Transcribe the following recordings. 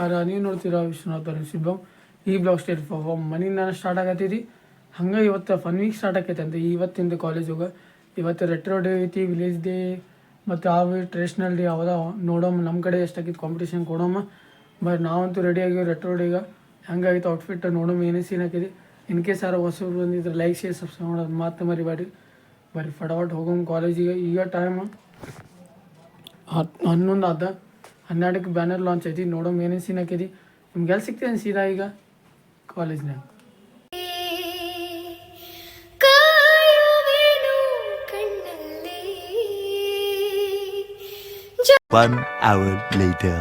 ನಮಸ್ಕಾರ. ನೀವು ನೋಡ್ತೀರಾ ವಿಶ್ವನಾಥ್ ಸಿಬ್ಬಂ. ಈ ಬ್ಲಾಗ್ ಸ್ಟೇಟ್ ಮನೆಯಿಂದ ನಾನು ಸ್ಟಾರ್ಟ್ ಆಗತ್ತೈತಿ. ಹಂಗೆ ಇವತ್ತು ಫನ್ ವೀಕ್ ಸ್ಟಾರ್ಟ್ ಆಕೈತೆ ಅಂತ ಇವತ್ತಿಂದ ಕಾಲೇಜ್ ಹೋಗ. ಇವತ್ತು ರೆಟ್ರೋ ಡೇ ಐತಿ, ವಿಲೇಜ್ ಡೇ ಮತ್ತು ಟ್ರೆಡಿಷ್ನಲ್ ಡೇ ಯಾವ್ದು ನೋಡೋಮ್ಮ. ನಮ್ಮ ಕಡೆ ಎಷ್ಟಾಗಿತ್ತು ಕಾಂಪಿಟೇಷನ್ ಕೊಡೋಮ್ಮ. ಬಟ್ ನಾವಂತೂ ರೆಡಿ ಆಗಿವಿ ರೆಟ್ರೋ ಡೇಗೆ. ಹೆಂಗಾಗಿತ್ತು ಔಟ್ಫಿಟ್ ನೋಡೋಮ್ಮ, ಏನೇ ಸೀನ್ ಹಾಕಿದೆ. ಇನ್ ಕೇಸ್ ಯಾರೋ ಹೊಸಬ್ರು ಬಂದಿದ್ರೆ ಲೈಕ್ ಶೇರ್ ಸಬ್ಸ್ಕ್ರೈಬ್ ಮಾಡೋದು ಮಾತು ಮರಿಬೇಡಿ. ಬರೀ ಫಟಾಫಟ್ ಹೋಗೋಮ್ಮ ಕಾಲೇಜಿಗೆ. ಈಗ ಟೈಮ್ 11 ಆದ. 12ಕ್ಕೆ ಬ್ಯಾನರ್ ಲಾಂಚ್ ಐತಿ. ನೋಡೋಮ್ಮ ಏನೇನು ಸೀನ್ ಹಾಕಿದಿ. ನಿಮ್ಗೆಲ್ಲಿ ಸಿಗ್ತೇನೆ ಸೀದಾ ಈಗ ಕಾಲೇಜ್ನಾಗ. 1 hour later.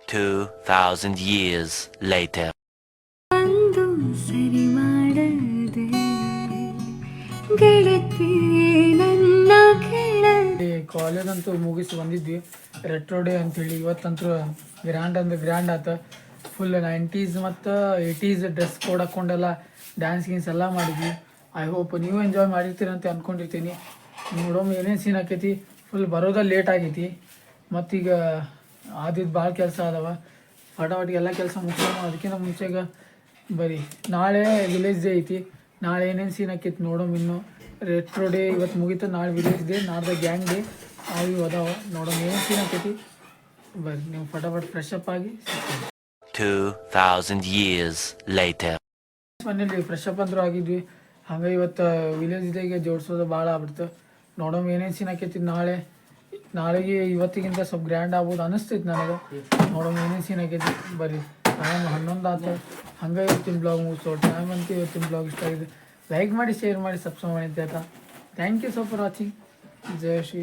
$2,000 years later. College ಅಂತೂ ಮುಗಿಸಿ ಬಂದಿದ್ವಿ. ರೆಟ್ರೋ ಡೇ ಅಂತೇಳಿ ಇವತ್ತಂತೂ ಗ್ರ್ಯಾಂಡ್ ಆತ. ಫುಲ್ 90s ಮತ್ತು 80s ಡ್ರೆಸ್ ಕೋಡ್ ಹಾಕ್ಕೊಂಡೆಲ್ಲ ಡ್ಯಾನ್ಸ್ ಗೀನ್ಸ್ ಎಲ್ಲ ಮಾಡಿದ್ವಿ. ಐ ಹೋಪ್ ನೀವು ಎಂಜಾಯ್ ಮಾಡಿರ್ತೀರ ಅಂತ ಅಂದ್ಕೊಂಡಿರ್ತೀನಿ. ನೋಡೋಮ್ಮ ಏನೇನು ಸೀನ್ ಆಕೈತಿ. ಫುಲ್ ಬರೋದ ಲೇಟ್ ಆಗೈತಿ. ಮತ್ತೀಗ ಆದಿದ್ದು ಭಾಳ ಕೆಲಸ ಅದಾವ. ಫಟಾಫಟಿಗೆ ಎಲ್ಲ ಕೆಲಸ ಮುಗಿಸೋಣ. ಅದಕ್ಕಿಂತ ಮುಂಚೆಗೆ ಬರೀ ನಾಳೆ ವಿಲೇಜ್ ಡೇ ಐತಿ. ನಾಳೆ ಏನೇನು ಸೀನ್ ಆಕೈತಿ ನೋಡೋಮ್. ಇನ್ನು ರೆಟ್ರೋ ಡೇ ಇವತ್ತು ಮುಗೀತು. ನಾಳೆ ವಿಲೇಜ್ ಡೇ, ನಾಡ್ದು ಗ್ಯಾಂಗ್ ಡೇ ಅವು ಅದಾವ. ನೋಡೋಮ್ ಏನೇನು ಸೀನ್ ಆಕೈತಿ. ಬರ್ರಿ ನೀವು ಫಟಾಫಟ್ ಫ್ರೆಶ್ ಅಪ್ ಆಗಿ 2,000 years later. ಮನೇಲಿ ಫ್ರೆಶ್ ಅಪ್ ಅಂದ್ರೂ ಆಗಿದ್ವಿ. ಹಂಗೆ ಇವತ್ತು ವಿಲೇಜ್ ಡೇಗೆ ಜೋಡಿಸೋದು ಭಾಳ ಆಗ್ಬಿಡ್ತು. ನೋಡೋಮ್ ಏನೇನು ಸೀನ್ ಆಕೈತಿ. ನಾಳೆಗೆ ಇವತ್ತಿಗಿಂತ ಸ್ವಲ್ಪ ಗ್ರ್ಯಾಂಡ್ ಆಗ್ಬೋದು ಅನಿಸ್ತೈತಿ ನನಗೆ. ನೋಡೋಣ ಏನೇನು ಸೀನ್ ಆಗೈತಿ. ಬರೀ ಟೈಮ್ 11 ಆಯ್ತು. ಹಂಗೆ ಇವತ್ತಿನ ಬ್ಲಾಗ್ ಮುಗಿಸೋ ಟೈಮ್ ಅಂತ. ಇವತ್ತಿನ ಬ್ಲಾಗ್ ಇಷ್ಟ ಆಗಿದೆ. ಲೈಕ್ ಮಾಡಿ, ಶೇರ್ ಮಾಡಿ, ಸಬ್ಸ್ಕ್ರೈಬ್ ಮಾಡಿ ಅಂತ ಹೇಳ್ತಾ thank you so for watching. ಜೈ ಶ್ರೀ.